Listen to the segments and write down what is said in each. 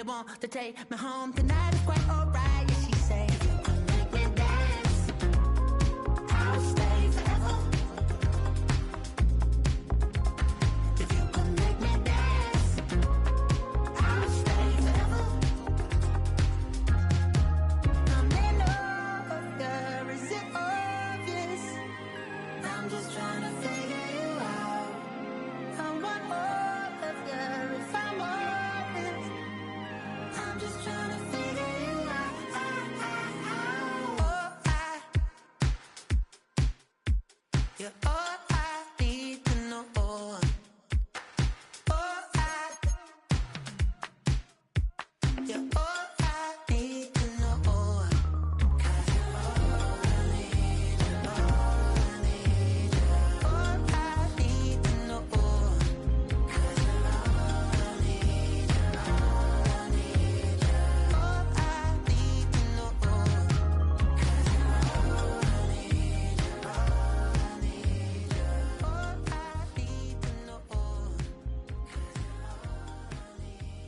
want to take me home tonight. It's quite alright. Yeah, she say, if you can make me dance, I'll stay forever. If you can make me dance, I'll stay forever. I'm in love with you, is it obvious? I'm just trying to figure you out. I want all of you if I'm honest. I'm just trying to figure you out. You're all I need to know. You're all I need to know. 'Cause you're all I need, you're all I need, you're all I need to know. 'Cause you're all I need, you're all I need, you're all I need to know. 'Cause you're all I need, you're all I need, you're all I need to know. 'Cause you're all I need, you're all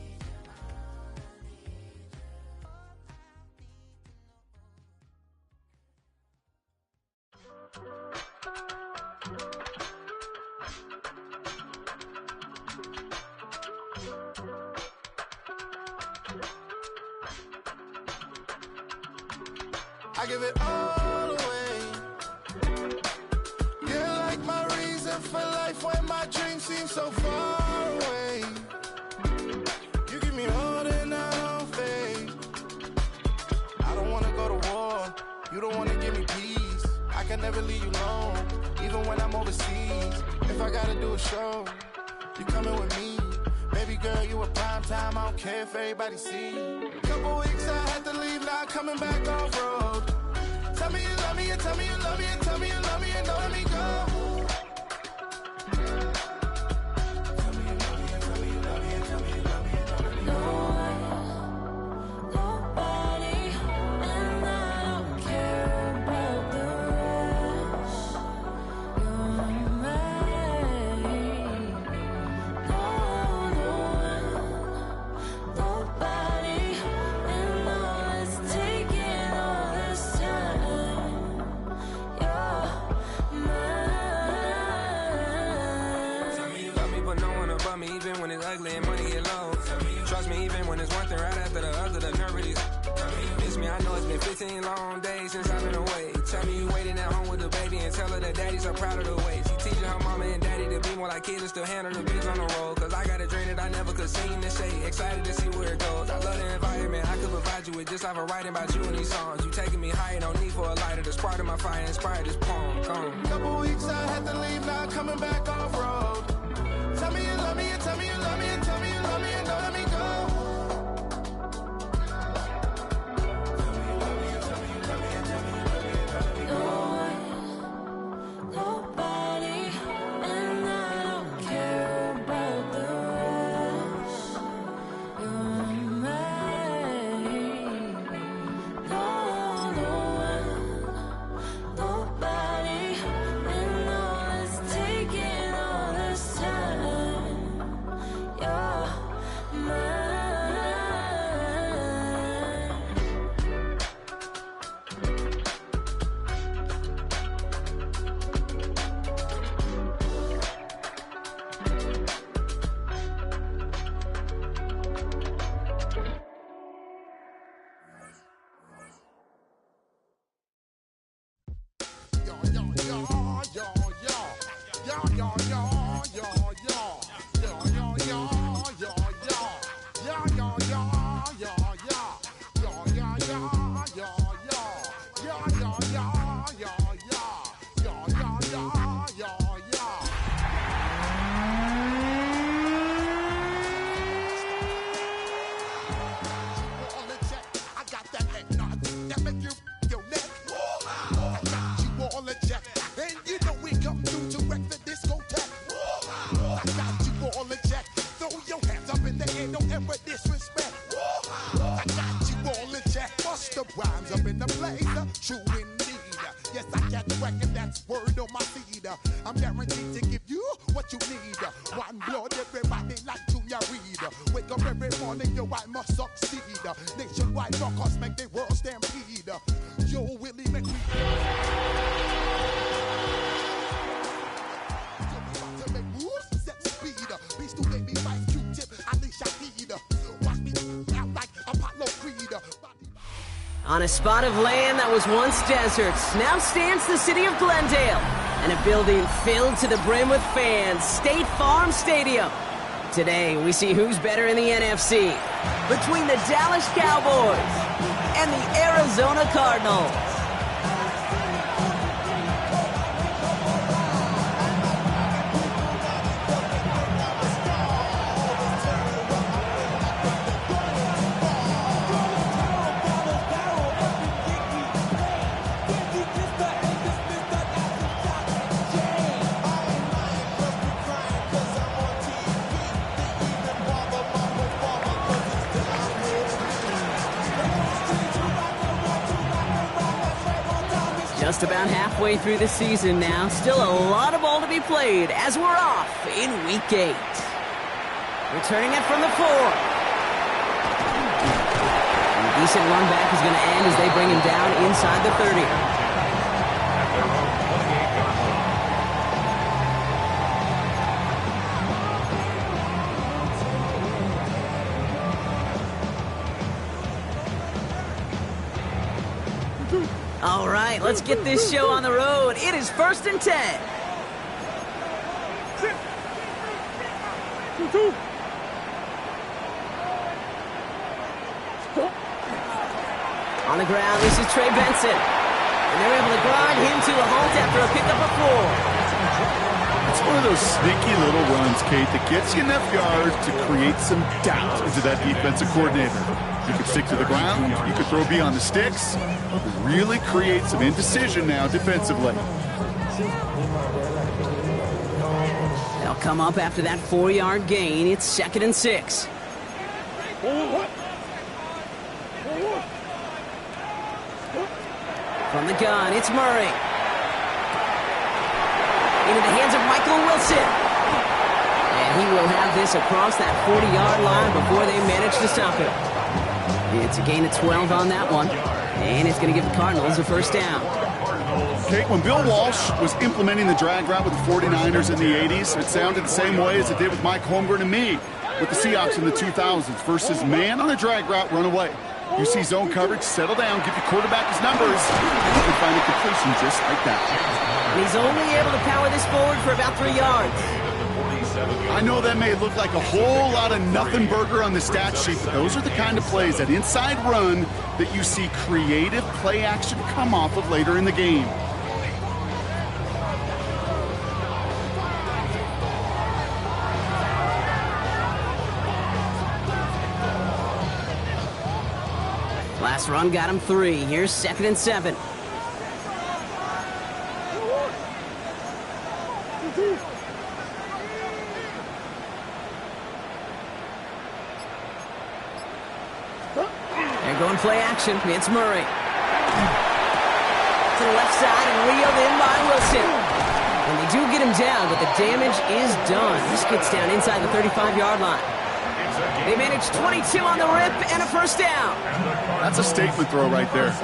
I need, you're all I need, you're all I need. I give it all away. You're like my reason for life when my dreams seem so far away. You give me more than I don't fade. I don't wanna go to war. You don't wanna give me peace. I can never leave you alone, even when I'm overseas. If I gotta do a show, you coming with me. Baby girl, you a prime time. I don't care if everybody see. Couple weeks I had to leave, now coming back off road. Tell me you love me, and tell me you love me, and tell me you love me, and don't let me go. Tell me you love me, and tell me you love me, and tell me you love me, and don't let me go. Nobody, and I don't care about the rest. You're mine. Nobody, and all it's taking all this time. You're mine. Tell me you love me, but no one above me, even when it's ugly and money get low. Trust me, even when it's one thing right after the other, the nerve of these. Miss me, I know it's been 15 long days since I've been away. Tell me you waiting at home with the baby and tell her that daddy's so proud of the way. She teaching her mama and daddy to be more like kids and still handle the biz on the road. Cause I got a dream that I never could sing and say. Excited to see where it goes. I love the environment I could provide you with, just like I'm writing about you in these songs. You taking me higher, no need for a lighter. The spark of my fire inspired this poem. Come. Couple weeks I had to leave, now coming back off road. Tell me you love me, and tell me you love me, and tell me you love me, and don't let me go. Tell me you love me, and tell me you love me, and tell me you love me, and don't let me go. Nobody, and I don't care about the rest. You're mine. Nobody, and all it's taking all this time. You're mine. Rhymes up in the blazer, true indeed. Yes, I can reckon that's word on my feed. I'm guaranteed to give you what you need. One blood, everybody like Junior Reed. Wake up every morning, yo, I must suck Nationwide knockouts make the world stampede. Yo, Willie make me. To make moves, set speed. Beast to make me fight Q-tip, unleash a heed. Watch me out like Apollo Creed. On a spot of land that was once deserts, now stands the city of Glendale, and a building filled to the brim with fans, State Farm Stadium. Today, we see who's better in the NFC, between the Dallas Cowboys and the Arizona Cardinals. Just about halfway through the season now. Still a lot of ball to be played as we're off in Week 8. Returning it from the 4. And a decent run back is going to end as they bring him down inside the 30. All right, let's get this show on the road. It is 1st and 10. On the ground, this is Trey Benson. And they're able to grind him to a halt after a pickup of 4. It's one of those sneaky little runs, Kate, that gets you enough yards to create some doubt into that defensive coordinator. You could stick to the ground, you could throw beyond the sticks, really create some indecision now defensively. They'll come up after that 4-yard gain. It's 2nd and 6. From the gun, it's Murray. Into the hands of Michael Wilson. And he will have this across that 40-yard line before they manage to stop him. It's a gain of 12 on that one. And it's going to give the Cardinals a 1st down. Kate, when Bill Walsh was implementing the drag route with the 49ers in the 80s, it sounded the same way as it did with Mike Holmgren and me with the Seahawks in the 2000s versus man on a drag route, run away. You see zone coverage, settle down, give your quarterback his numbers, and you can find a completion just like that. And he's only able to power this forward for about 3 yards. I know that may look like a whole lot of nothing burger on the stat sheet, but those are the kind of plays, that inside run, that you see creative play action come off of later in the game. Last run got him 3. Here's 2nd and 7. They're going play action. It's Murray. To the left side and reeled in by Wilson. And they do get him down, but the damage is done. This gets down inside the 35-yard line. They manage 22 on the rip and a 1st down. That's a statement throw right there.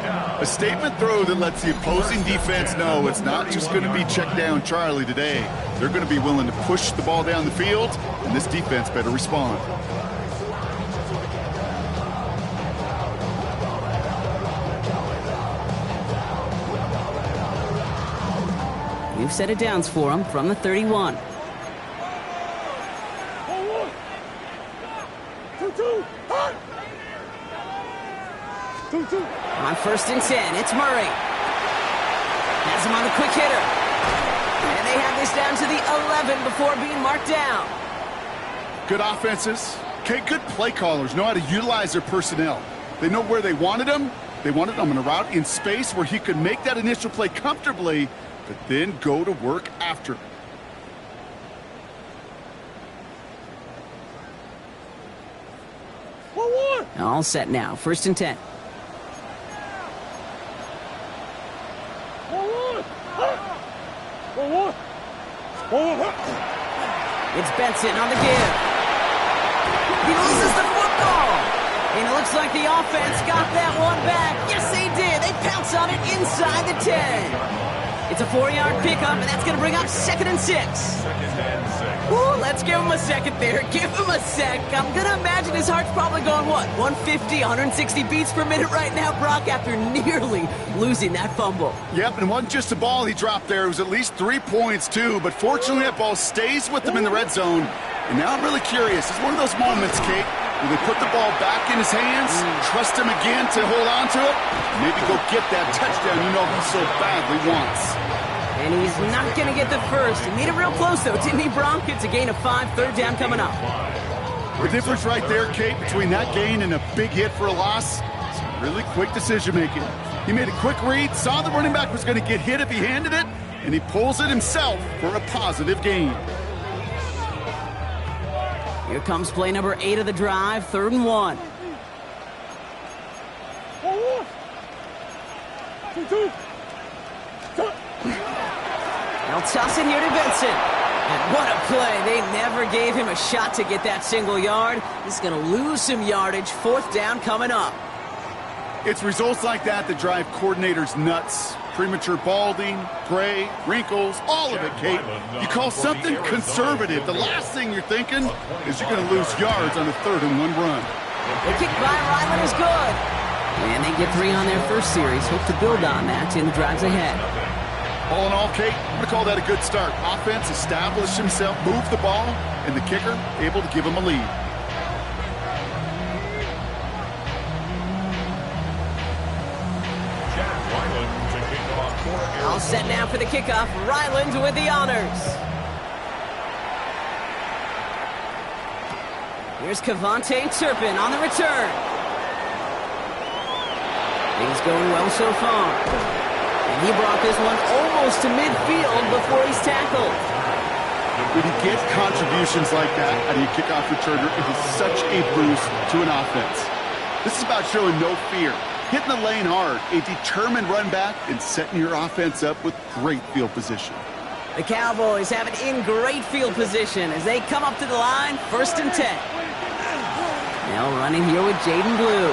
A statement throw that lets the opposing defense know it's not just going to be check down Charlie today. They're going to be willing to push the ball down the field, and this defense better respond. New set of downs for him from the 31. On 1st and 10, it's Murray. Has him on the quick hitter. And they have this down to the 11 before being marked down. Good offenses. Okay, good play callers know how to utilize their personnel. They know where they wanted them. They wanted them in a route in space where he could make that initial play comfortably, but then go to work after. All set now. 1st and 10. It's Benson on the give. He loses the football. And it looks like the offense got that one back. Yes, they did. They pounce on it inside the 10. It's a 4-yard pickup, and that's going to bring up 2nd and 6. Woo, let's give him a second there. Give him a sec. I'm going to imagine his heart's probably going, what, 150, 160 beats per minute right now, Brock, after nearly losing that fumble. Yep, and it wasn't just a ball he dropped there. It was at least 3 points, too. But fortunately, that ball stays with him in the red zone. And now I'm really curious. It's one of those moments, Kate, where they put the ball back in his hands, trust him again to hold on to it, maybe go get that touchdown you know he so badly wants. And he's not going to get the first. He made it real close, though, didn't he, Bronk? It's a gain of 5, 3rd down coming up. The difference right there, Kate, between that gain and a big hit for a loss is really quick decision-making. He made a quick read, saw the running back was going to get hit if he handed it, and he pulls it himself for a positive gain. Here comes play number 8 of the drive, 3rd and 1. They'll toss it here to Benson. And what a play. They never gave him a shot to get that single yard. He's going to lose some yardage. 4th down coming up. It's results like that that drive coordinators nuts. Premature balding, gray, wrinkles, all of it, Kate. You call something conservative. The last thing you're thinking is you're going to lose yards on a 3rd and 1 run. The kick by Ryland is good. And they get 3 on their first series. Hope to build on that in the drives ahead. All in all, Kate, I'm going to call that a good start. Offense established himself, moved the ball, and the kicker able to give him a lead. All set now for the kickoff. Ryland with the honors. Here's Cavante Turpin on the return. Things going well so far. And he brought this one almost to midfield before he's tackled. When you get contributions like that out of your kickoff returner, it is such a boost to an offense. This is about showing no fear. Hitting the lane hard, a determined run back, and setting your offense up with great field position. The Cowboys have it in great field position as they come up to the line, 1st and 10. Now running here with Jaden Blue.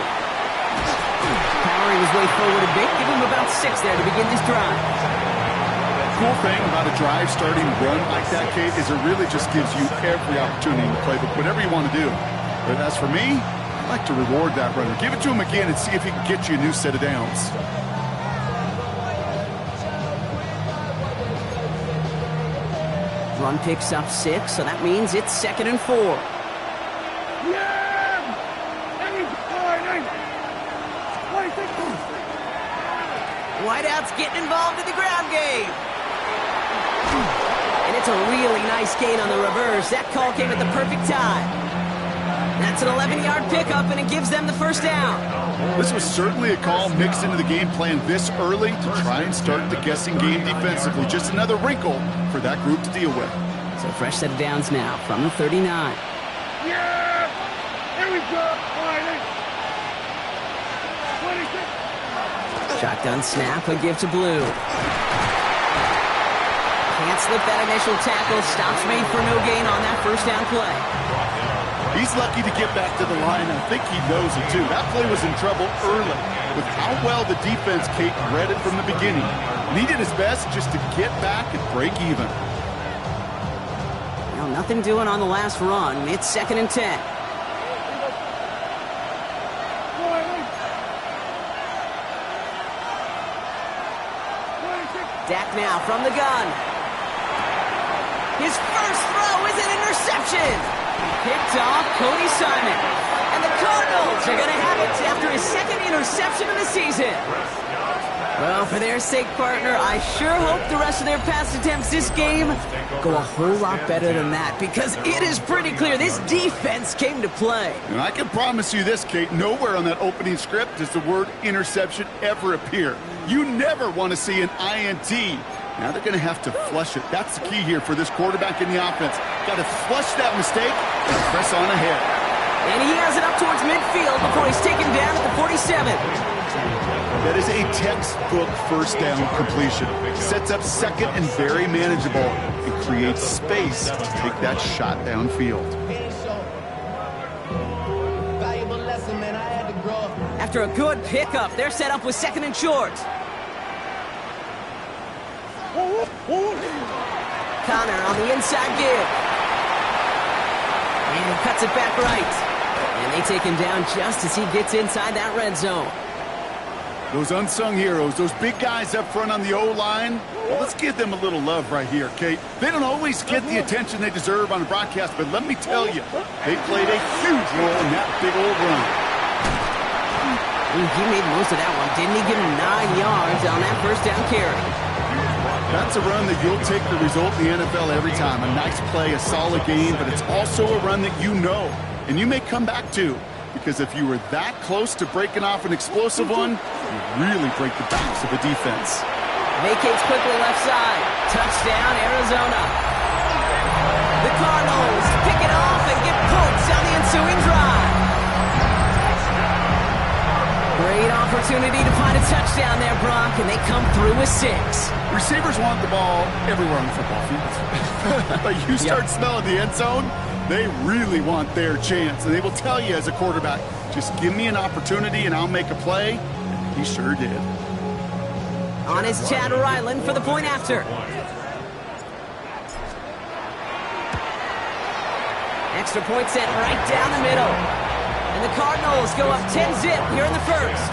Powering his way forward a bit, give him about 6 there to begin this drive. Cool thing about a drive starting run like that, Kate, is it really just gives you every opportunity to play whatever you want to do. But as for me, I like to reward that runner. Give it to him again and see if he can get you a new set of downs. Run picks up 6, so that means it's 2nd and 4. Whiteout's getting involved in the ground game. And it's a really nice gain on the reverse. That call came at the perfect time. That's an 11-yard pickup, and it gives them the 1st down. This was certainly a call mixed into the game plan this early to try and start the guessing game defensively. Just another wrinkle for that group to deal with. So fresh set of downs now from the 39. Yeah! Here we go! Shotgun snap, a give to Blue. Can't slip that initial tackle. Stops made for no gain on that 1st down play. He's lucky to get back to the line. I think he knows it, too. That play was in trouble early. With how well the defense, Kate, read it from the beginning. And he did his best just to get back and break even. Well, nothing doing on the last run. It's 2nd and 10. Dak now from the gun. His first throw is an interception. Picked off Cody Simon. And the Cardinals are going to have it after his 2nd interception of the season. Well, for their sake, partner, I sure hope the rest of their pass attempts this game go a whole lot better than that, because it is pretty clear this defense came to play. And I can promise you this, Kate, nowhere on that opening script does the word interception ever appear. You never want to see an INT. Now they're going to have to flush it. That's the key here for this quarterback in the offense. Got to flush that mistake and press on ahead. And he has it up towards midfield before he's taken down at the 47. That is a textbook 1st down completion. Sets up 2nd and very manageable and creates space to take that shot downfield. Valuable lesson, man. After a good pickup, they're set up with second and short. Connor on the inside give. And he cuts it back right. And they take him down just as he gets inside that red zone. Those unsung heroes, those big guys up front on the O-line, well, let's give them a little love right here, Kate. They don't always get the attention they deserve on the broadcast, but let me tell you, they played a huge role in that big old run. He made most of that one, didn't he? Give him 9 yards on that first down carry. That's a run that you'll take the result in the NFL every time. A nice play, a solid game, but it's also a run that you know, and you may come back to. Because if you were that close to breaking off an explosive one, you really break the backs of the defense. Vacates quickly left side. Touchdown, Arizona. The Cardinals pick it off and get points on the ensuing drive. Great opportunity to find a touchdown there, Brock, and they come through with 6. Receivers want the ball everywhere on the football field. But you start smelling the end zone, they really want their chance. And they will tell you as a quarterback, just give me an opportunity and I'll make a play. And he sure did. On is Chad Ryland for the point after. Extra point set right down the middle. And the Cardinals go up 10-zip here in the first.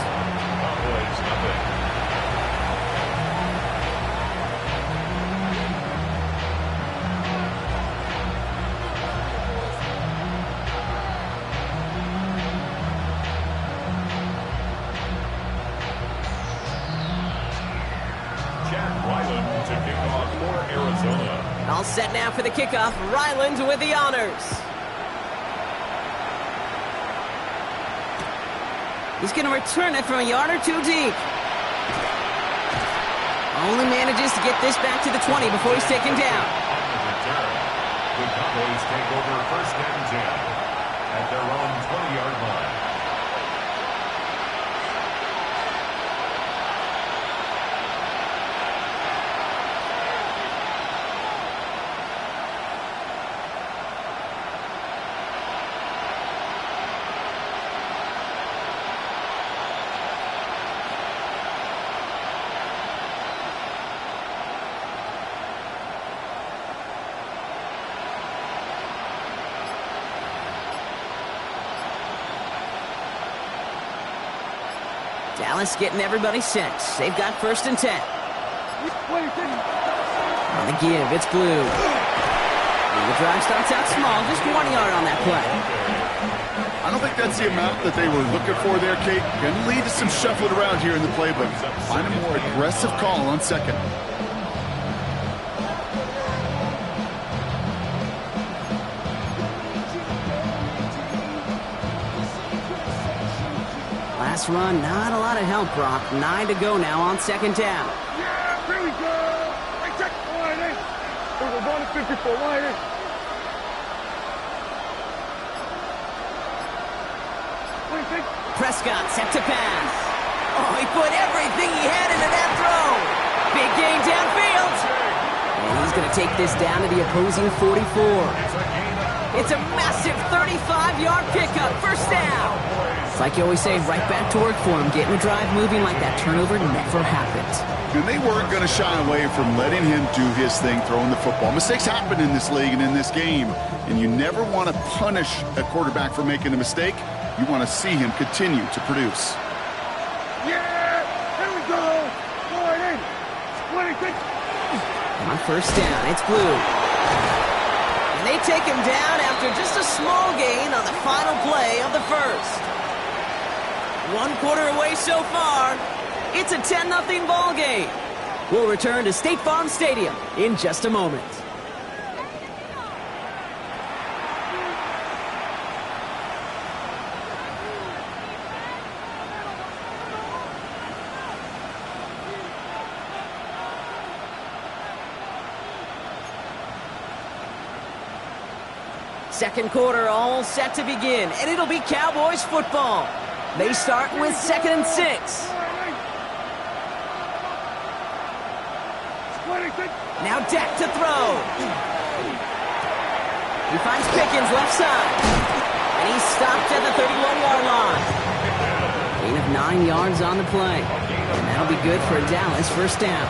All set now for the kickoff. Ryland with the honors. He's going to return it from a yard or 2 deep. Only manages to get this back to the 20 before he's taken down. The Cowboys take over first and 10 at their own 20-yard line. Dallas getting everybody set. They've got first and 10. On the give, it's Blue. And the drive starts out small, just 1 yard on that play. I don't think that's the amount that they were looking for there, Kate. Going to lead to some shuffling around here in the playbook. Find a more aggressive call on second. Last run, not a lot of help, Brock. 9 to go now on second down. Yeah, here we go. Hey, check the line, eh? We're going to 54 line, eh? What do you think? Prescott set to pass. Oh, he put everything he had into that throw. Big gain downfield. And he's going to take this down to the opposing 44. It's a massive 35-yard pickup, first down. It's like you always say, right back to work for him, getting the drive moving like that turnover never happened. And they weren't going to shy away from letting him do his thing, throwing the football. Mistakes happen in this league and in this game, and you never want to punish a quarterback for making a mistake. You want to see him continue to produce. Yeah, here we go. Line in. What do you think? On first down, it's Blue. And they take him down after just a small gain on the final play of the first. 1 quarter away so far. It's a 10-0 ball game. We'll return to State Farm Stadium in just a moment. Second quarter all set to begin, and it'll be Cowboys football. They start with 2nd and 6. Now Dak to throw. He finds Pickens left side. And he's stopped at the 31-yard line. Gain of 9 yards on the play. And that'll be good for a Dallas first down.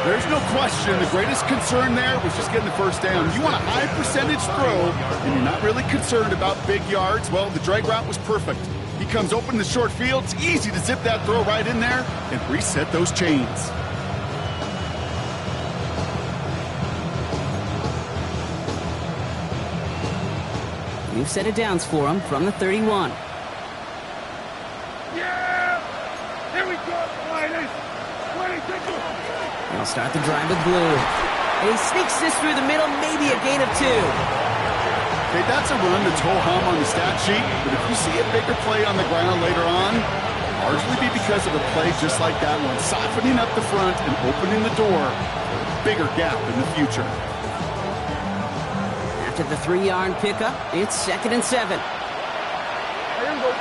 There's no question. The greatest concern there was just getting the first down. You want a high percentage throw, and you're not really concerned about big yards. Well, the drag route was perfect. He comes open in the short field. It's easy to zip that throw right in there and reset those chains. New set of downs for him from the 31. Yeah! Here we go, Riders! 26. They'll start the drive with blue. And he sneaks this through the middle, maybe a gain of 2. Okay, that's a run that's ho-hum on the stat sheet, but if you see a bigger play on the ground later on, largely be because of a play just like that one, softening up the front and opening the door for a bigger gap in the future. After the 3-yard pickup, it's 2nd and 7. Here we go.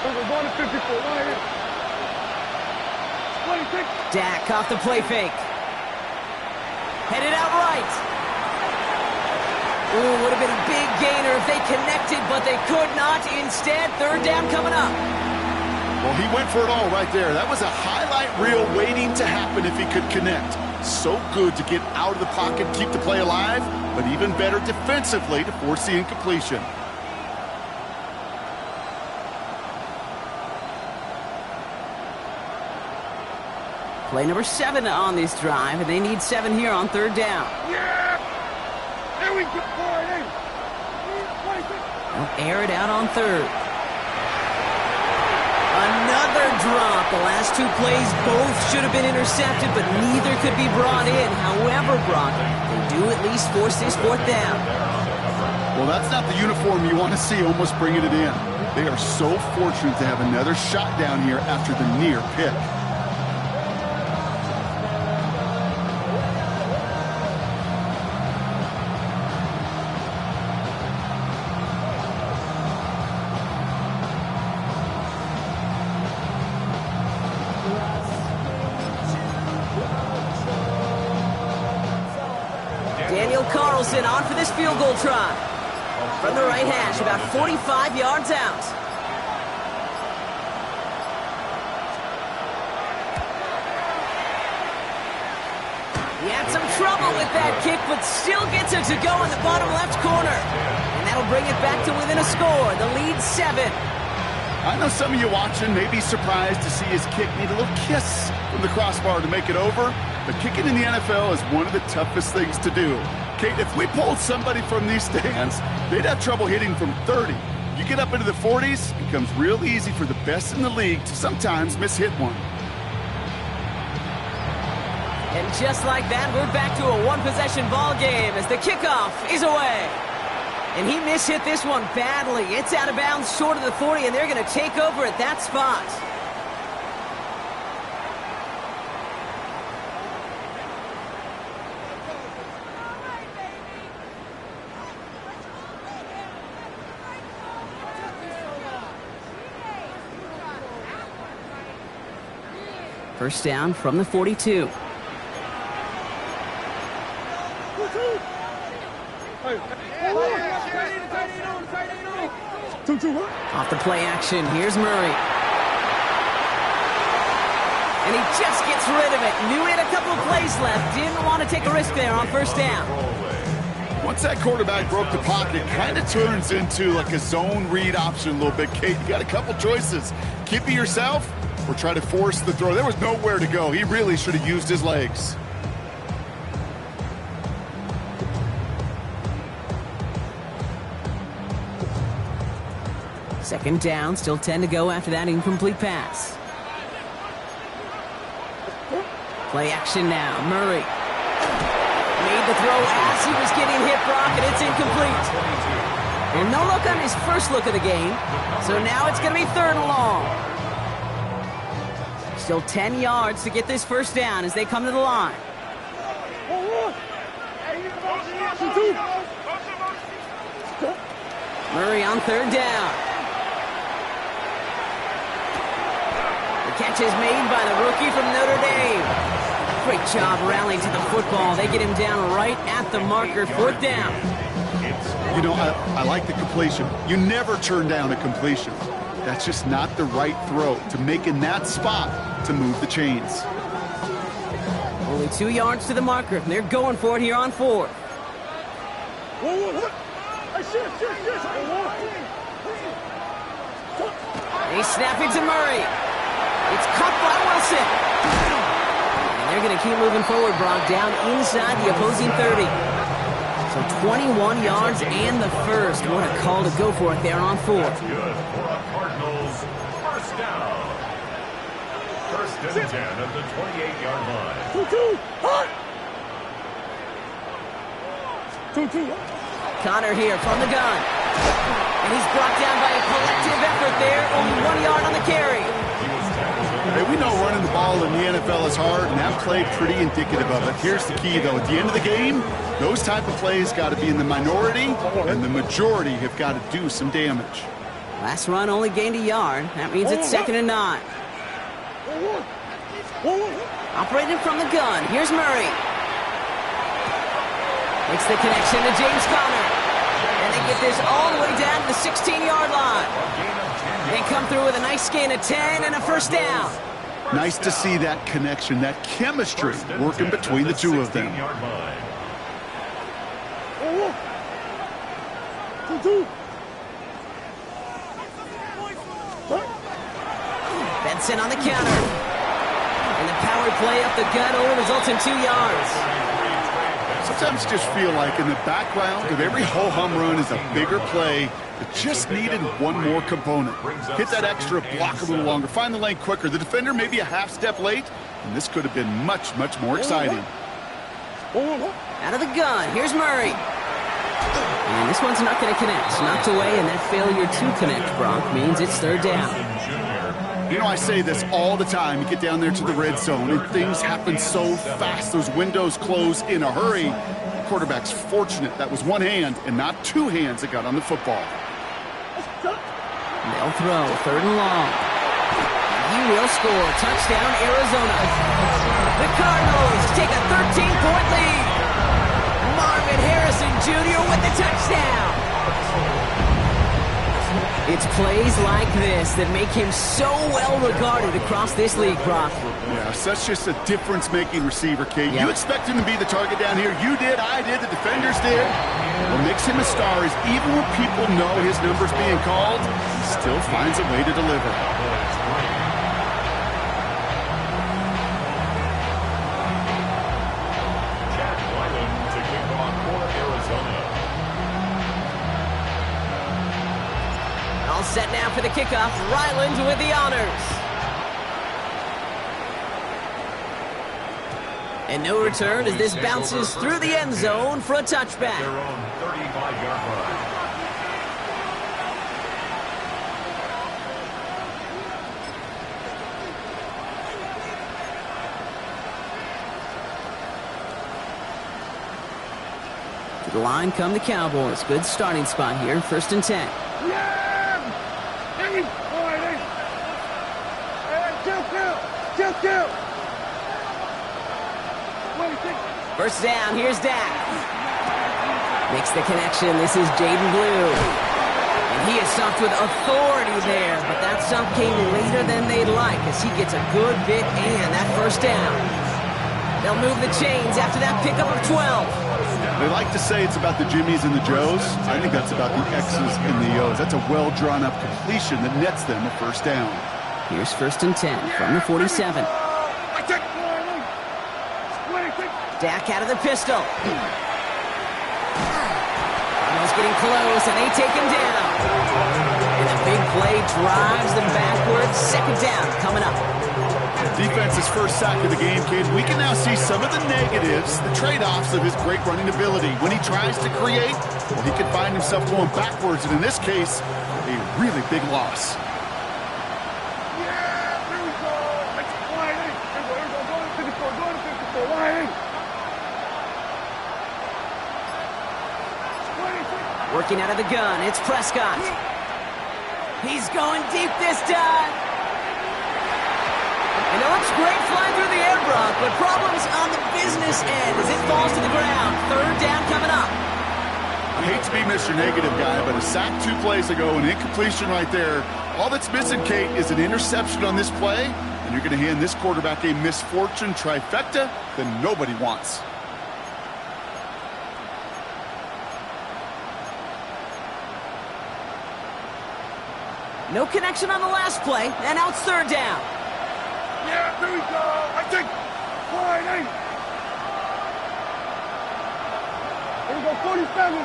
We're going to 54 Riders. 26. Dak off the play fake. Headed out right. Ooh, would have been a big gainer if they connected, but they could not. Instead, 3rd down coming up. Well, he went for it all right there. That was a highlight reel waiting to happen if he could connect. So good to get out of the pocket, keep the play alive, but even better defensively to force the incompletion. Play number 7 on this drive, and they need 7 here on 3rd down. Yeah! Here we go, Riders. 26. They'll air it out on 3rd. Another drop. The last 2 plays both should have been intercepted, but neither could be brought in. However, Brock, they do at least force this 4th down. Well, that's not the uniform you want to see almost bringing it in. They are so fortunate to have another shot down here after the near pick. On for this field goal try. From the right hash, about 45 yards out. He had some trouble with that kick, but still gets it to go in the bottom left corner. And that'll bring it back to within a score. The lead 7. I know some of you watching may be surprised to see his kick need a little kiss from the crossbar to make it over, but kicking in the NFL is one of the toughest things to do. Kate, if we pulled somebody from these stands, they'd have trouble hitting from 30. You get up into the 40s, it becomes real easy for the best in the league to sometimes miss-hit one. And just like that, we're back to a one-possession ball game as the kickoff is away. And he mishit this one badly. It's out of bounds short of the 40, and they're going to take over at that spot. First down from the 42. Off the play action, here's Murray. And he just gets rid of it. Knew he had a couple of plays left. Didn't want to take a risk there on first down. Once that quarterback broke the pocket, kind of turns into like a zone read option a little bit. Kate, you got a couple choices. Keep it yourself or try to force the throw. There was nowhere to go. He really should have used his legs. Second down, still 10 to go after that incomplete pass. Play action now, Murray. Made the throw as he was getting hit, Brock, and it's incomplete. And no look on his first look of the game, so now it's going to be 3rd and long. Still 10 yards to get this first down as they come to the line. Murray on 3rd down. The catch is made by the rookie from Notre Dame. Great job rallying to the football. They get him down right at the marker. 4th down. You know, I like the completion. You never turn down a completion. That's just not the right throw to make in that spot to move the chains. Only 2 yards to the marker, and they're going for it here on 4th. They snap it to Murray. It's caught by Wilson. And they're going to keep moving forward, Brock, down inside the opposing 30. So 21 yards and the first. What a call to go for it there on 4th. That's good for a Cardinals first down. First and 10 at the 28-yard line. 2-2, hot! 2-2. Connor here from the gun. And he's brought down by a collective effort there. Only 1 yard on the carry. Hey, we know running the ball in the NFL is hard, and that play pretty indicative of it. Here's the key, though. At the end of the game, those type of plays got to be in the minority, and the majority have got to do some damage. Last run only gained a yard. That means it's 2nd and 9. Operating from the gun. Here's Murray. Makes the connection to James Conner. And they get this all the way down to the 16-yard line. They come through with a nice gain of 10 and a first down. Nice to see that connection, that chemistry working between the two of them. Benson on the counter. And the power play up the gut only results in 2 yards. Sometimes you just feel like in the background of every ho-hum run is a bigger play that just needed one more component. Hit that extra block a little longer, find the lane quicker. The defender maybe a half step late, and this could have been much, much more exciting. Out of the gun, here's Murray. And this one's not going to connect. Knocked away, and that failure to connect, Brock, means it's 3rd down. You know, I say this all the time. You get down there to the red zone, and things happen so fast. Those windows close in a hurry. The quarterback's fortunate that was one hand and not 2 hands that got on the football. They'll throw, 3rd and long. He will score. Touchdown, Arizona. The Cardinals take a 13-point lead. Marvin Harrison Jr. with the touchdown. It's plays like this that make him so well regarded across this league, Brock. Yeah, such just a difference-making receiver, Kate. You expect him to be the target down here. You did, I did, the defenders did. What makes him a star is even when people know his number's being called, he still finds a way to deliver. Set now for the kickoff. Ryland with the honors. And no return as this bounces through the end zone for a touchback. Their own 35-yard line. To the line come the Cowboys. Good starting spot here. 1st and 10. First down, here's Dak. Makes the connection, this is Jaden Blue. And he is stumped with authority there, but that stump came later than they'd like as he gets a good bit and that first down. They'll move the chains after that pickup of 12. They like to say it's about the Jimmies and the Joes. I think that's about the X's and the O's. That's a well-drawn-up completion that nets them a first down. Here's 1st and 10 from the 47. Dak out of the pistol. Cardinals getting close, and they take him down. And the big play drives them backwards. 2nd down coming up. Defense's first sack of the game, kid. We can now see some of the negatives, the trade-offs of his great running ability. When he tries to create, well, he can find himself going backwards, and in this case, a really big loss. Working out of the gun, it's Prescott. He's going deep this time. And it looks great flying through the air, Brock, but problems on the business end as it falls to the ground. 3rd down coming up. hate to be Mr. Negative guy, but a sack 2 plays ago, an incompletion right there. All that's missing, Kate, is an interception on this play, and you're going to hand this quarterback a misfortune trifecta that nobody wants. No connection on the last play, and now it's third down. Yeah, here we go. I think. Wide 8. Here we go, 47.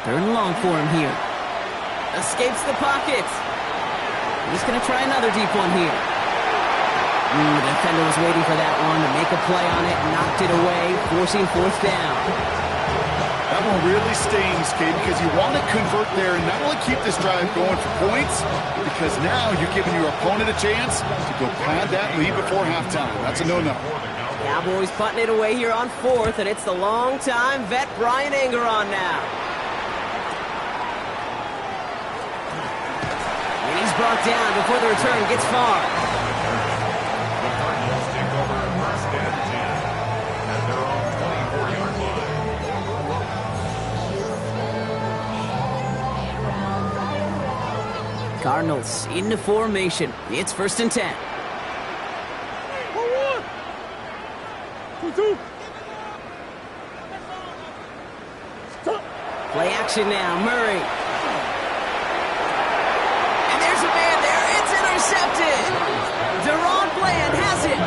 Third and long for him here. Escapes the pocket. He's going to try another deep one here. The defender was waiting for that one to make a play on it, knocked it away, forcing fourth down. That one really stings, Kate, because you want to convert there and not only keep this drive going for points, because now you're giving your opponent a chance to go pad that lead before halftime. That's a no-no. Cowboys putting it away here on fourth, and it's the long-time vet Brian Anger on now. And he's brought down before the return gets far. The Cardinals take over first and 10 at their own 24-yard line. Cardinals into formation. It's first and 10. 2-2. Play action now, Murray. And there's a man there. It's intercepted. Deron Bland has it.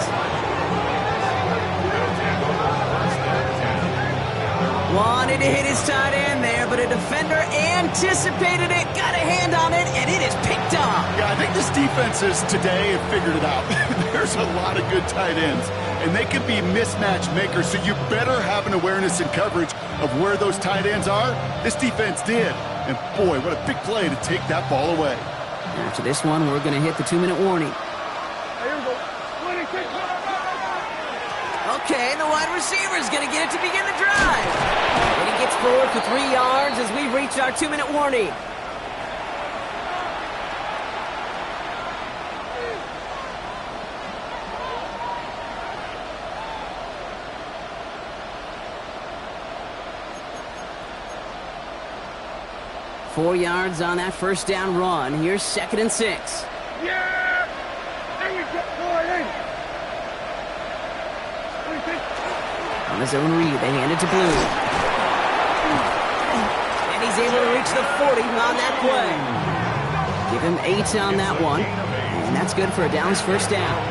Wanted to hit his tight end there, but a defender anticipated it, got a hand on it, and it is picked up. Yeah, I think this defenses today have figured it out. There's a lot of good tight ends, and they can be mismatch makers, so you better have an awareness and coverage of where those tight ends are. This defense did, and boy, what a big play to take that ball away. After this one, we're going to hit the 2-minute warning. Here we go. 26. Okay, and the wide receiver is going to get it to begin the drive. And he gets forward for 3 yards as we reach our 2-minute warning. Four yards on that first down run. Here's 2nd and 6. Yeah! Here we go. Wide 8. On his own read, they hand it to Blue. And he's able to reach the 40 on that play. Give him 8 on that one. And that's good for a Dallas first down.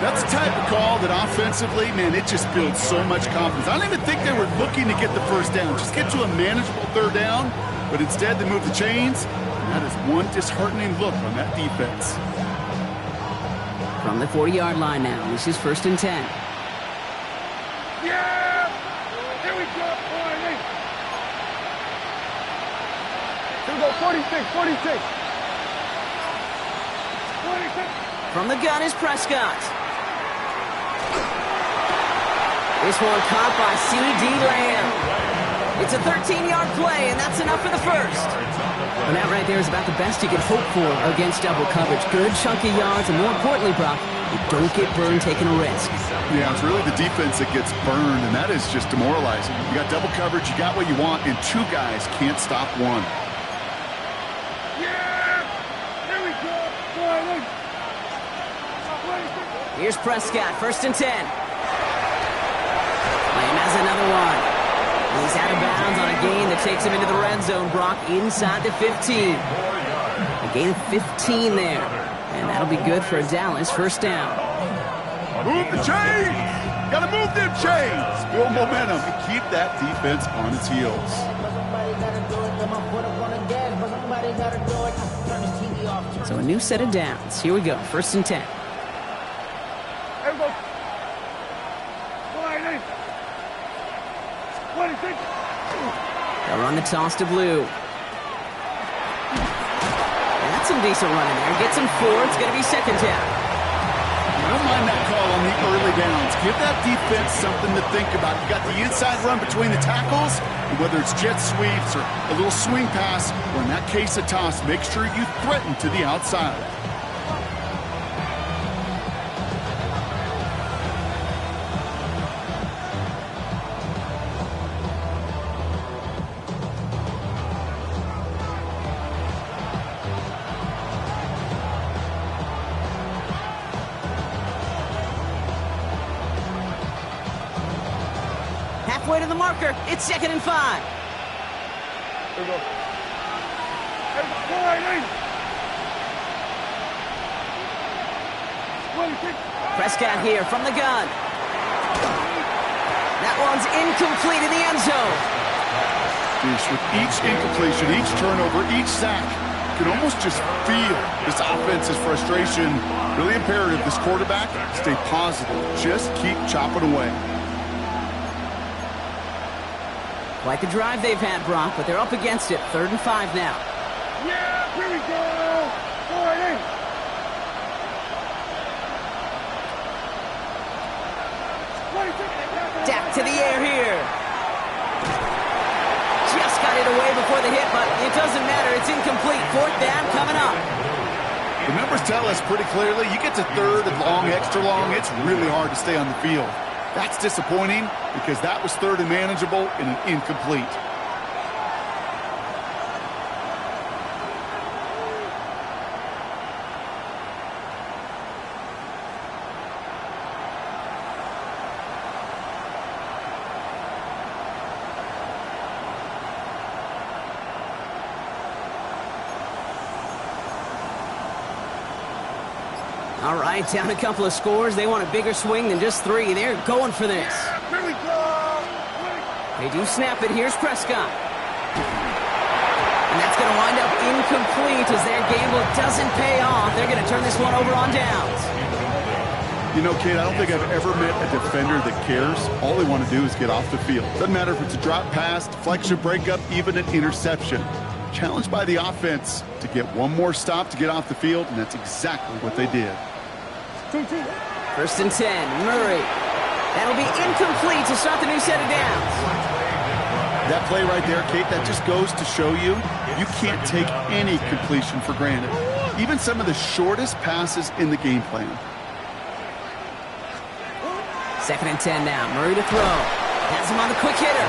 That's the type of call that offensively, man, it just builds so much confidence. I don't even think they were looking to get the first down. Just get to a manageable third down. But instead, they move the chains. And that is one disheartening look on that defense. From the 40-yard line now, this is 1st and 10. Yeah! Here we go. Wide 8. Here we go. 46. 46. 46. From the gun is Prescott. This one caught by C.D. Lamb. It's a 13-yard play, and that's enough for the first. And that right there is about the best you can hope for against double coverage. Good chunky yards, and more importantly, Brock, you don't get burned taking a risk. Yeah, it's really the defense that gets burned, and that is just demoralizing. You got double coverage, you got what you want, and 2 guys can't stop one. Yeah! Here we go. Wide 8. Here's Prescott, 1st and 10. Lamb has another one. He's out of bounds on a gain that takes him into the red zone, Brock, inside the 15. A gain of 15 there. And that'll be good for a Dallas first down. Move the chains! Gotta move them chains! Build momentum and keep that defense on its heels. So a new set of downs. Here we go, 1st and 10. Here we go. Wide 8. 26. They'll run the toss to Blue. That's some decent running there. Gets him 4. It's going to be 2nd down. I don't mind that call on the early downs. Give that defense something to think about. You got the inside run between the tackles, and whether it's jet sweeps or a little swing pass, or in that case a toss, make sure you threaten to the outside. halfway to the marker. It's 2nd and 5. Here we go. Hey, go right in. Prescott here from the gun. That one's incomplete in the end zone. With each incompletion, each turnover, each sack, you can almost just feel this offense's frustration. Really imperative, this quarterback, stay positive. Just keep chopping away. Quite the drive they've had, Brock, but they're up against it. 3rd and 5 now. Yeah, here we go. Go right in. Dak to the air here. Just got it away before the hit, but it doesn't matter. It's incomplete. 4th down coming up. The numbers tell us pretty clearly, you get to 3rd and long, extra long, it's really hard to stay on the field. That's disappointing because that was 3rd and manageable and an incomplete. All right, down a couple of scores. They want a bigger swing than just 3. They're going for this. Here we go. They do snap it. Here's Prescott. And that's going to wind up incomplete as their gamble doesn't pay off. They're going to turn this one over on downs. You know, kid, I don't think I've ever met a defender that cares. All they want to do is get off the field. Doesn't matter if it's a drop pass, deflection, breakup, even an interception. Challenged by the offense to get one more stop to get off the field, and that's exactly what they did. 1st and 10, Murray. That'll be incomplete to start the new set of downs. That play right there, Kate, that just goes to show you, you can't take any completion for granted. Even some of the shortest passes in the game plan. 2nd and 10 now. Murray to throw. Has him on the quick hitter.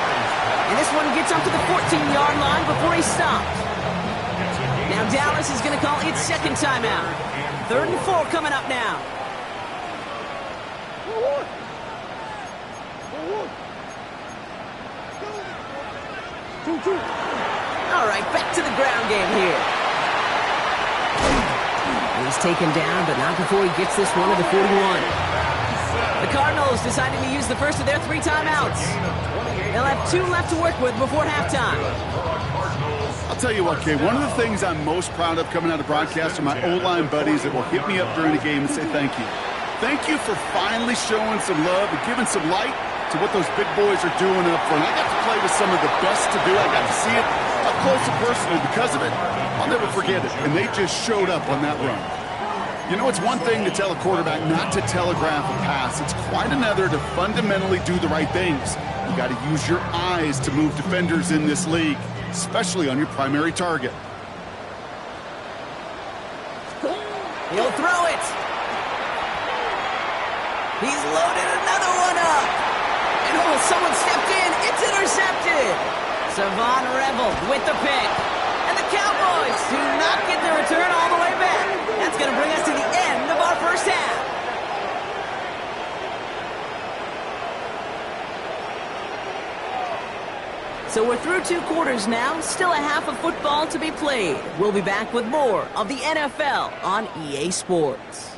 And this one gets up to the 14-yard line before he stopped. Now Dallas is going to call its 2nd timeout. 3rd and 4 coming up now. All right, back to the ground game here. He's taken down, but not before he gets this one to the 41. The Cardinals deciding to use the first of their 3 timeouts. They'll have 2 left to work with before halftime. I'll tell you what, Kay, one of the things I'm most proud of coming out of broadcast are my O-line buddies that will hit me up during the game and say thank you. Thank you for finally showing some love and giving some light to what those big boys are doing up front. I got to play with some of the best to do. I got to see it up close and personal. Because of it, I'll never forget it. And they just showed up on that run. You know, it's one thing to tell a quarterback not to telegraph a pass. It's quite another to fundamentally do the right things. You got to use your eyes to move defenders in this league, especially on your primary target. He'll throw it. He's loaded another one up. And oh, someone stepped in. It's intercepted. Savon Revel with the pick. And the Cowboys do not get the return all the way back. That's going to bring us to the end of our first half. So we're through 2 quarters now. Still a half of football to be played. We'll be back with more of the NFL on EA Sports.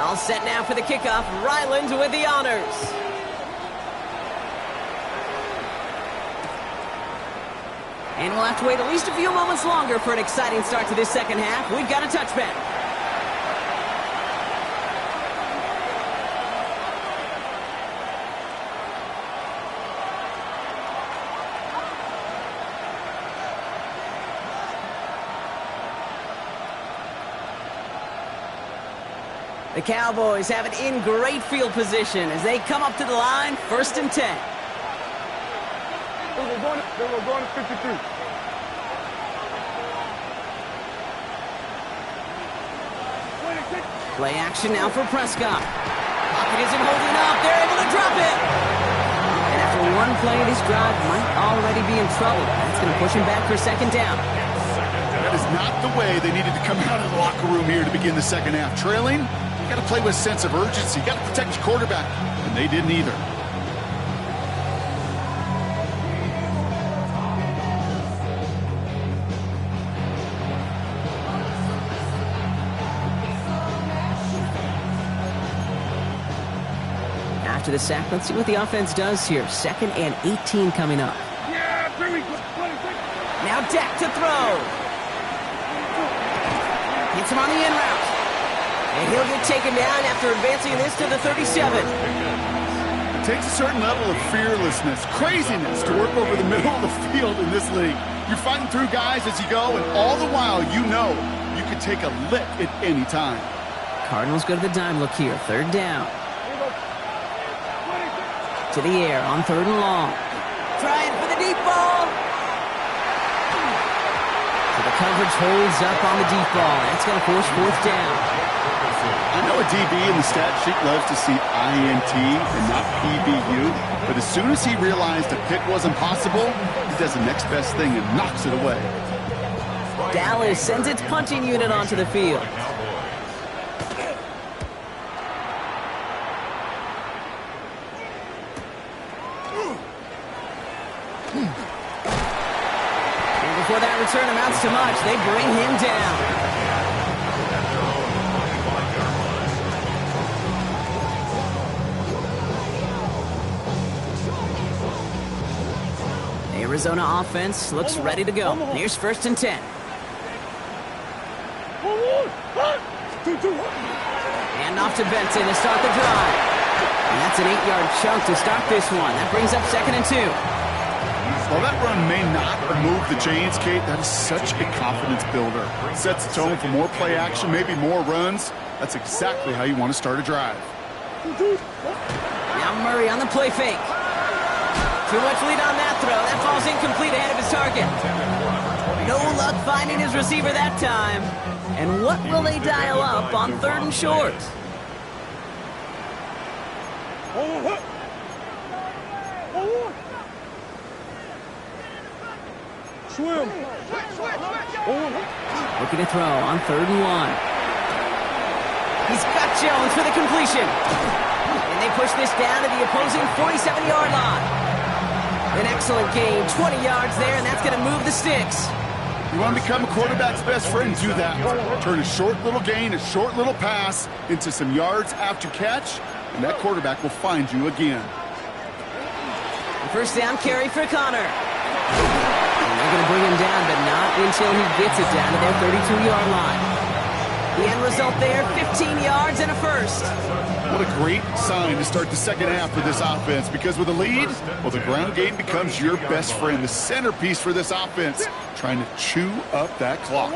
All set now for the kickoff. Ryland with the honors. And we'll have to wait at least a few moments longer for an exciting start to this second half. We've got a touchback. The Cowboys have it in great field position as they come up to the line, 1st and 10. They were going to 53. Play action now for Prescott. Pocket isn't holding up. They're able to drop it. And after one play, this drive might already be in trouble. That's going to push him back for second down. That is not the way they needed to come out of the locker room here to begin the second half. Trailing, you got to play with a sense of urgency. You got to protect your quarterback, and they didn't either. After the sack, let's see what the offense does here. 2nd and 18 coming up. Yeah, very good. Now Dak to throw. Hits him on the in route. And he'll get taken down after advancing this to the 37. It takes a certain level of fearlessness, craziness to work over the middle of the field in this league. You're fighting through guys as you go, and all the while you know you could take a lick at any time. Cardinals go to the dime look here. 3rd down. To the air on 3rd and long. Trying for the deep ball. So the coverage holds up on the deep ball. That's going to force 4th down. I know a DB in the stat sheet loves to see INT and not PBU, but as soon as he realized a pick wasn't possible, he does the next best thing and knocks it away. Dallas sends its punting unit onto the field. And before that return amounts to much, they bring him down. Arizona offense looks ready to go. Here's 1st and 10. And off to Benson to start the drive. And that's an 8-yard chunk to start this one. That brings up 2nd and 2. While that run may not move the chains, Kate, that is such a confidence builder. It sets the tone for more play action, maybe more runs. That's exactly how you want to start a drive. Now Murray on the play fake. Too much lead on that throw. That ball's incomplete ahead of his target. No luck finding his receiver that time. And what will they dial up on 3rd and short? Swim. Looking to throw on 3rd and 1. He's got Jones for the completion. And they push this down to the opposing 47-yard line. An excellent gain, 20 yards there, and that's going to move the sticks. You want to become a quarterback's best friend, do that. Turn a short little gain, a short little pass into some yards after catch, and that quarterback will find you again. First down carry for Connor. And they're going to bring him down, but not until he gets it down to their 32-yard line. The end result there, 15 yards and a first. What a great sign to start the second half for this offense, because with a lead, well, the ground game becomes your best friend, the centerpiece for this offense, trying to chew up that clock.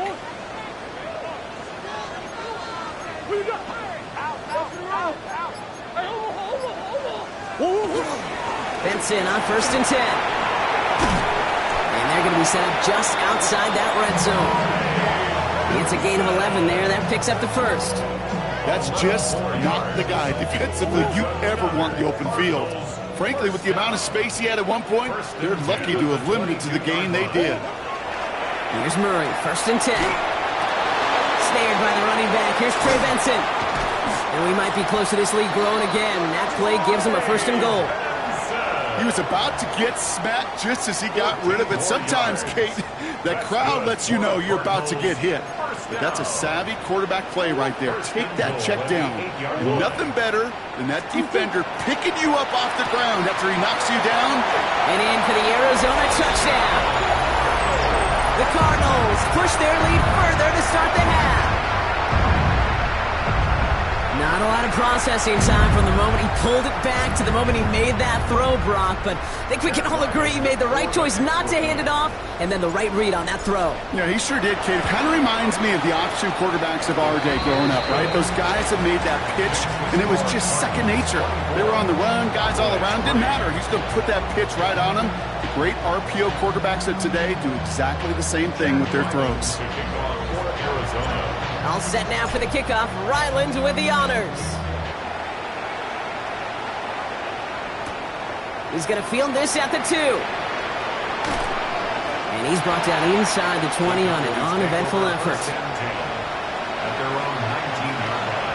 Benson on 1st and 10. And they're going to be set up just outside that red zone. It's a gain of 11 there. That picks up the first. That's just not the guy defensively you ever want the open field. Frankly, with the amount of space he had at one point, they're lucky to have limited to the gain they did. Here's Murray, 1st and 10. Snared by the running back. Here's Trey Benson. And we might be close to this lead growing again. That play gives him a 1st and goal. He was about to get smacked just as he got rid of it. Sometimes, Kate, that crowd lets you know you're about to get hit. But that's a savvy quarterback play right there. Take that check down. And nothing better than that defender picking you up off the ground after he knocks you down. And in for the Arizona touchdown. The Cardinals push their lead further to start the half. Not a lot of processing time from the moment he pulled it back to the moment he made that throw, Brock. But I think we can all agree he made the right choice not to hand it off, and then the right read on that throw. Yeah, he sure did, Kate. It kind of reminds me of the option quarterbacks of our day growing up, right? Those guys that made that pitch, and it was just second nature. They were on the run, guys all around. Didn't matter. He's going to put that pitch right on them. The great RPO quarterbacks of today do exactly the same thing with their throws. All set now for the kickoff. Ryland with the honors. He's going to field this at the 2. And he's brought down inside the 20 on an uneventful effort. At their own 19-yard line.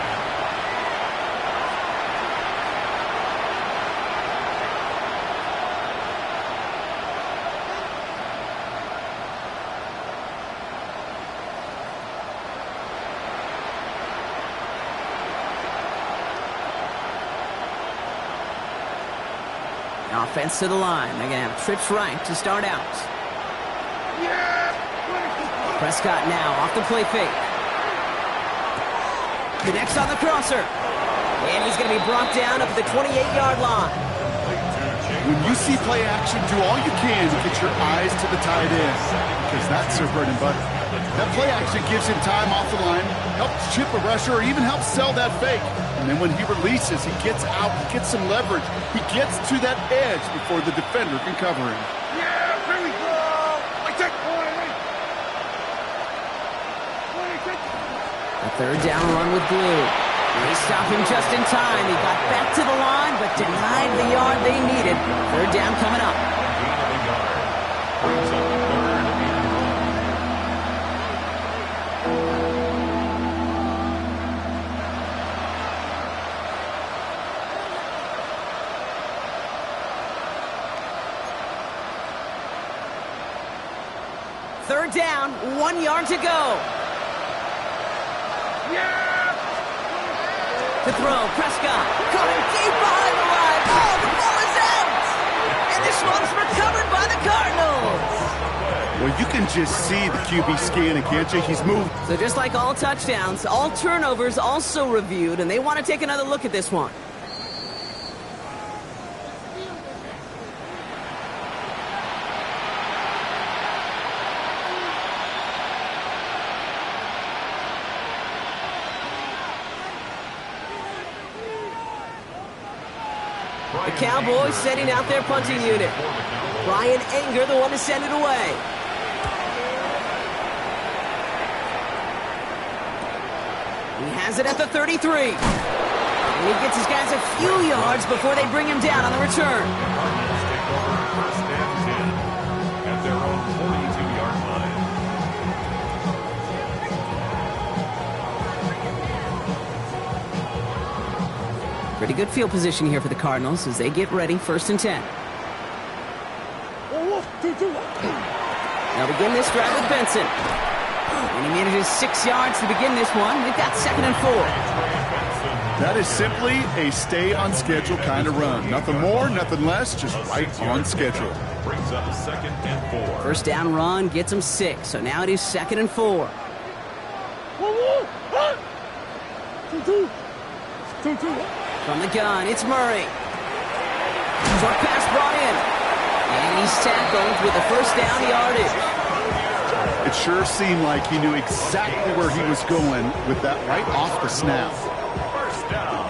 Offense to the line. They're going to have trips right to start out. Prescott now off the play fake. Connects on the crosser. And he's going to be brought down up at the 28-yard line. When you see play action, do all you can to get your eyes to the tight end, because that's their bread and butter. That play action gives him time off the line, helps chip a rusher, or even helps sell that fake. And then when he releases, he gets out, he gets some leverage. He gets to that edge before the defender can cover him. Yeah, here we go. I take A third down run with Glue. They stop him just in time. He got back to the line, but denied the yard they needed. Third down coming up. Brings up third and 1. Third down, 1 yard to go. To throw, Prescott, caught him deep behind the line. Oh, the ball is out! And this one's recovered by the Cardinals. Well, you can just see the QB scanning, can't you? He's moved. So just like all touchdowns, all turnovers also reviewed, and they want to take another look at this one. The Cowboys setting out their punting unit. Brian Anger, the one to send it away. He has it at the 33. And he gets his guys a few yards before they bring him down on the return. first and 10 at their own 42-yard line. Pretty good field position here for the Cardinals as they get ready, 1st and 10. They'll begin this drive with Benson. And he manages 6 yards to begin this one. They've got 2nd and 4. That is simply a stay on schedule kind of run. Nothing more, nothing less, just right on schedule. Brings up 2nd and 4. First down run gets him 6, so now it is 2nd and 4. From the gun, it's Murray. Short pass brought in. And he's tackled with the first down yardage. It sure seemed like he knew exactly where he was going with that right off the snap. First down.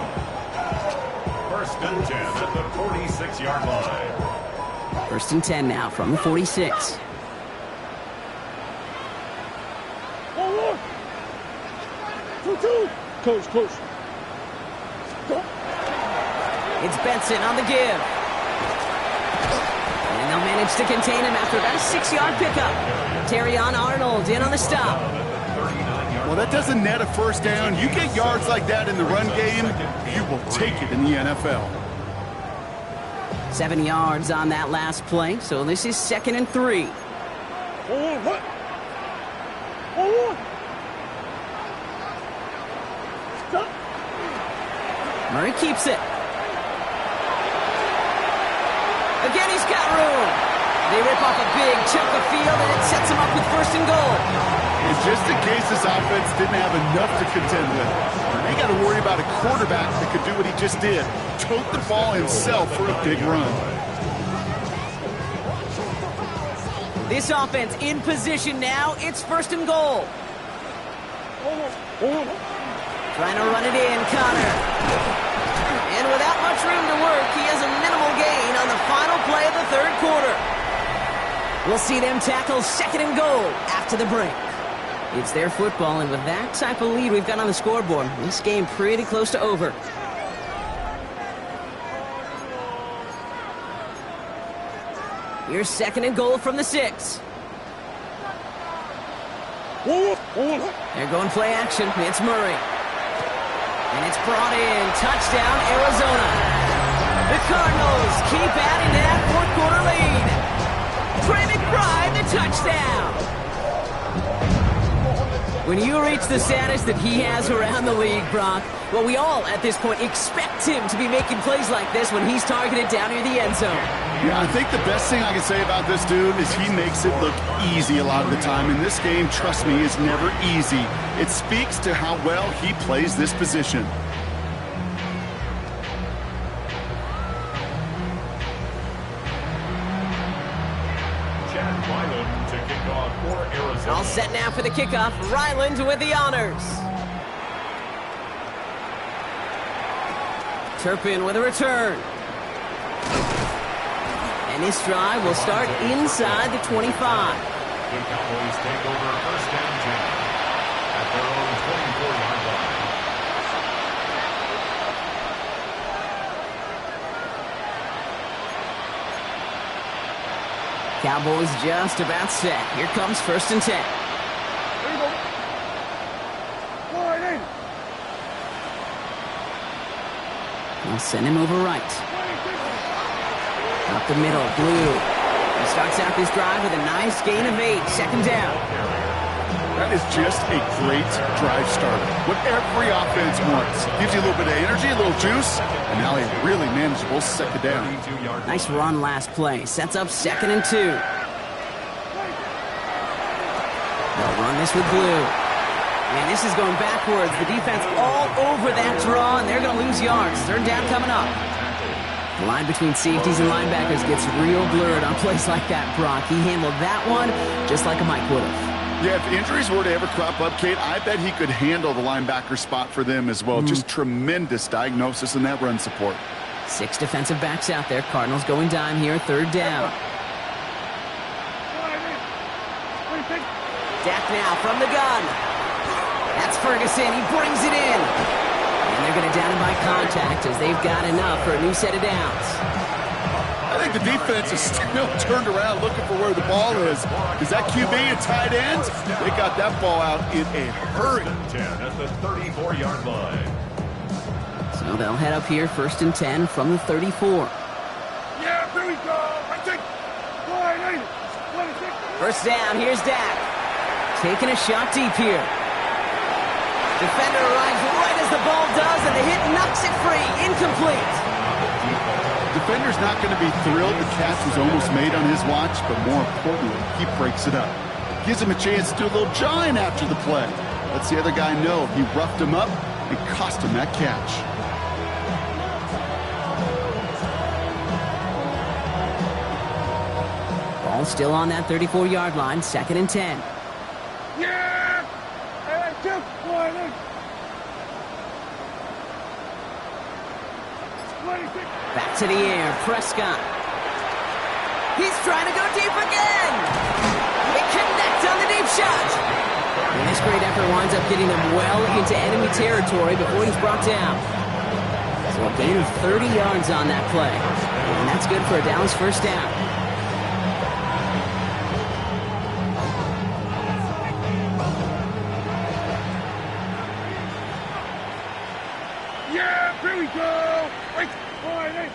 1st and 10 at the 46-yard line. 1st and 10 now from the 46. Close. It's Benson on the give. And they'll manage to contain him after about a 6-yard pickup. Terrion Arnold in on the stop. Well, that doesn't net a first down. You get yards like that in the run game, you will take it in the NFL. 7 yards on that last play, so this is 2nd and 3. Murray keeps it. Again, he's got room. They rip off a big chunk of field, and it sets him up with 1st and goal. And just in case this offense didn't have enough to contend with, they got to worry about a quarterback that could do what he just did, tote the ball himself for a big run. This offense in position now. It's 1st and goal. Trying to run it in, Connor. And without much room to work, he has a minimal gain on the final play of the 3rd quarter. We'll see them tackle 2nd and goal after the break. It's their football, and with that type of lead we've got on the scoreboard, this game pretty close to over. Here's 2nd and goal from the 6. They're going play action. It's Murray. And it's brought in. Touchdown, Arizona. The Cardinals keep adding to that 4th quarter lead. Trey McBride, the touchdown. When you reach the status that he has around the league, Brock, well, we all at this point expect him to be making plays like this when he's targeted down near the end zone. Yeah, I think the best thing I can say about this dude is he makes it look easy a lot of the time. And this game, trust me, is never easy. It speaks to how well he plays this position. All set now for the kickoff. Ryland with the honors. Turpin with a return. And this drive will start inside the 25. The Cowboys take over 1st and 10 at their own 24-yard line. Cowboys just about set. Here comes 1st and 10. There you go. Line in. They'll send him over right. Up the middle, Blue. He starts out this drive with a nice gain of 8. 2nd down. That is just a great drive starter. What every offense wants. Gives you a little bit of energy, a little juice, and now a really manageable 2nd down. Nice run last play. Sets up 2nd and 2. They'll run this with Blue. And this is going backwards. The defense all over that draw, and they're going to lose yards. 3rd down coming up. The line between safeties and linebackers gets real blurred on plays like that, Brock. He handled that one just like a Mike would have. Yeah, if injuries were to ever crop up, Kate, I bet he could handle the linebacker spot for them as well. Just tremendous diagnosis in that run support. 6 defensive backs out there. Cardinals going dime here. 3rd down. Dak now from the gun. That's Ferguson. He brings it in. And they're going to down him by contact as they've got enough for a new set of downs. I think the defense is still turned around looking for where the ball is. Is that QB and tight ends? They got that ball out in a hurry. 10 at the 34-yard line. So they'll head up here 1st and 10 from the 34. Yeah, here we go. I think. Line in. 1st down, here's Dak. Taking a shot deep here. Defender arrives right as the ball does, and the hit knocks it free. Incomplete. Defender's not going to be thrilled the catch was almost made on his watch, but more importantly, he breaks it up. Gives him a chance to do a little jawing after the play. Lets the other guy know he roughed him up and cost him that catch. Ball still on that 34-yard line, 2nd and 10. Yeah! Hey, Jim, line in. 26. Back to the air, Prescott. He's trying to go deep again. They connect on the deep shot. And this great effort winds up getting him well into enemy territory before he's brought down. So a gain of 30 yards on that play. And that's good for a Dallas 1st down. Yeah, here we go. Right, line in.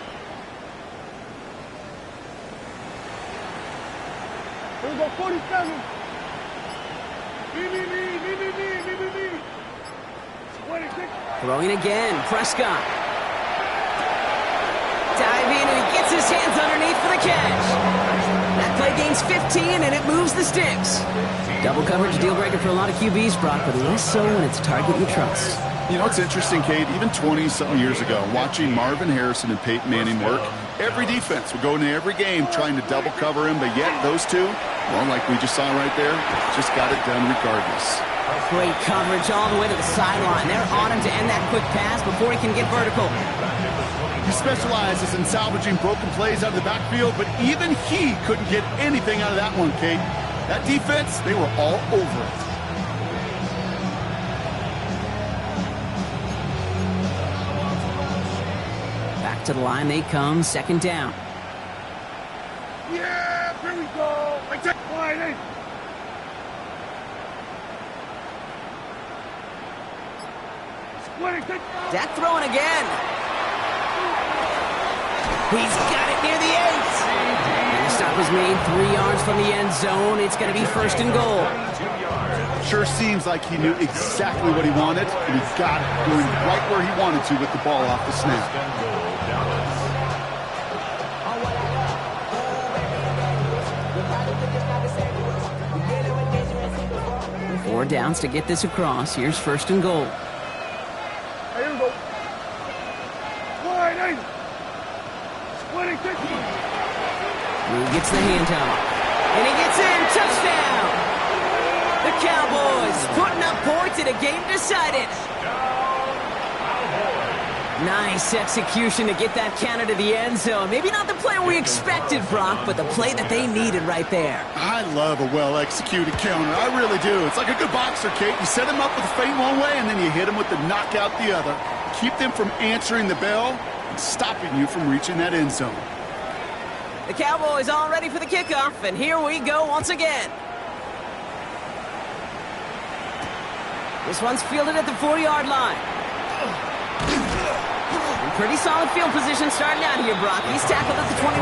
Here we go, 47. Me. 26. Throwing again, Prescott. Diving, and he gets his hands underneath for the catch. That play gains 15, and it moves the sticks. Double coverage deal breaker for a lot of QBs, Brock, but less so when it's a target you trust. You know, it's interesting, Kate, even 20-something years ago, watching Marvin Harrison and Peyton Manning work, every defense would go into every game trying to double cover him, but yet those two, well, like we just saw right there, just got it done regardless. Great coverage all the way to the sideline. They're on him to end that quick pass before he can get vertical. He specializes in salvaging broken plays out of the backfield, but even he couldn't get anything out of that one, Kate. That defense, they were all over it. Back to the line they come, 2nd down. Yeah, here we go. Right check, wide in. Splitting, take. Dak throwing again. He's got it near the 8. And the stop is made 3 yards from the end zone. It's going to be first and goal. Sure seems like he knew exactly what he wanted, and he got it, going right where he wanted to with the ball off the snap. 4 downs to get this across. Here's first and goal. Here we go. Wide in. Splitting, take. He gets the handoff. And he gets in. Touchdown! The Cowboys putting up points in a game decided. Nice execution to get that counter to the end zone. Maybe not the play we expected, Brock, but the play that they needed right there. I love a well-executed counter. I really do. It's like a good boxer, Kate. You set him up with a feint one way, and then you hit him with the knockout the other. Keep them from answering the bell and stopping you from reaching that end zone. The Cowboys all ready for the kickoff, and here we go once again. This one's fielded at the 4-yard line. Pretty solid field position starting out here, Brock. He's tackled at the 29.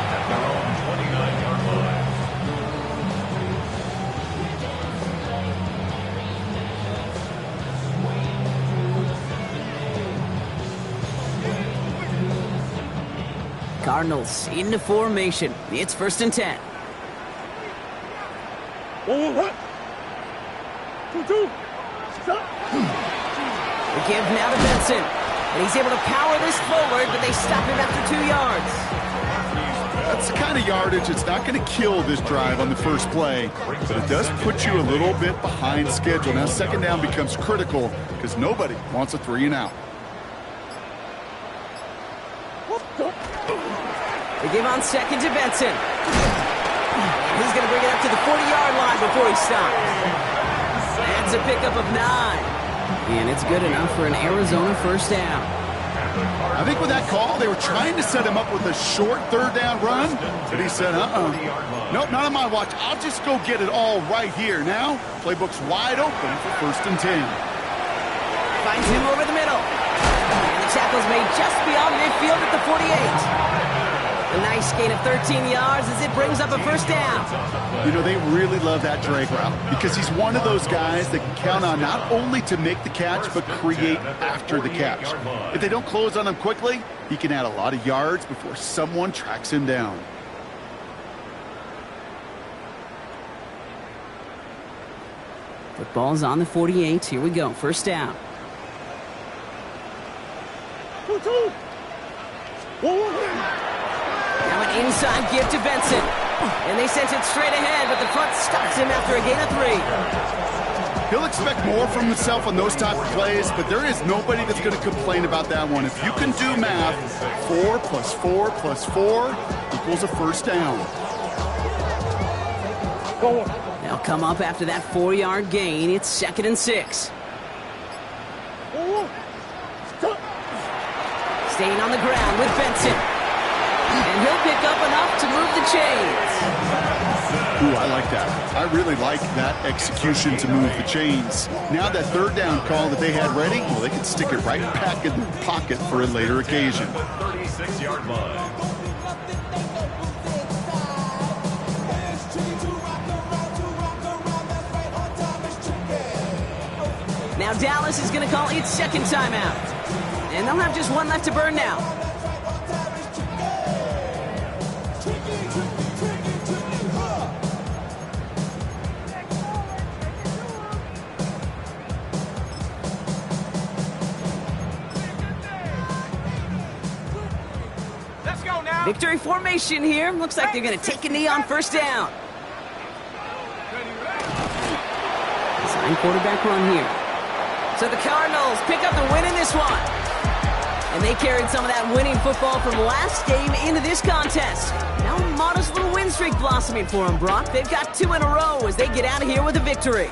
At their own 29-yard line. Cardinals into formation. It's first and 10. 1-1. 2-2. Stop. The give now to Benson. And he's able to power this forward, but they stop him after 2 yards. That's the kind of yardage that's not going to kill this drive on the first play, but it does put you a little bit behind schedule. Now second down becomes critical because nobody wants a 3 and out. They give on second to Benson. And he's going to bring it up to the 40-yard line before he stops. That's a pickup of 9. And it's good enough for an Arizona first down. I think with that call, they were trying to set him up with a short third down run, but he said, nope, not on my watch. I'll just go get it all right here. Now, playbook's wide open for first and 10. Finds him over the middle. And the tackle's made just beyond midfield at the 48. A nice gain of 13 yards as it brings up a first down. You know, they really love that drag route because he's one of those guys that can count on not only to make the catch, but create after the catch. If they don't close on him quickly, he can add a lot of yards before someone tracks him down. Football's on the 48. Here we go. First down. 2-2. 1-1. Now an inside give to Benson. And they sent it straight ahead, but the front stops him after a gain of 3. He'll expect more from himself on those type of plays, but there is nobody that's going to complain about that one. If you can do math, 4 + 4 + 4 equals a first down. They'll come up after that 4-yard gain. It's second and 6. Staying on the ground with Benson. And he'll pick up enough to move the chains. Ooh, I like that. I really like that execution to move the chains. Now that third down call that they had ready, well, they can stick it right back in the pocket for a later occasion. 36-yard line. Now Dallas is going to call its second timeout. And they'll have just one left to burn now. Victory formation here. Looks like they're going to take a knee on first down. Design quarterback run here. So the Cardinals pick up the win in this one. And they carried some of that winning football from last game into this contest. Now a modest little win streak blossoming for them, Brock. They've got 2 in a row as they get out of here with a victory.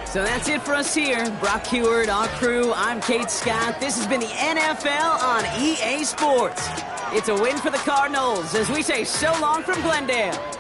So that's it for us here. Brock Heward, our crew, I'm Kate Scott. This has been the NFL on EA Sports. It's a win for the Cardinals as we say so long from Glendale.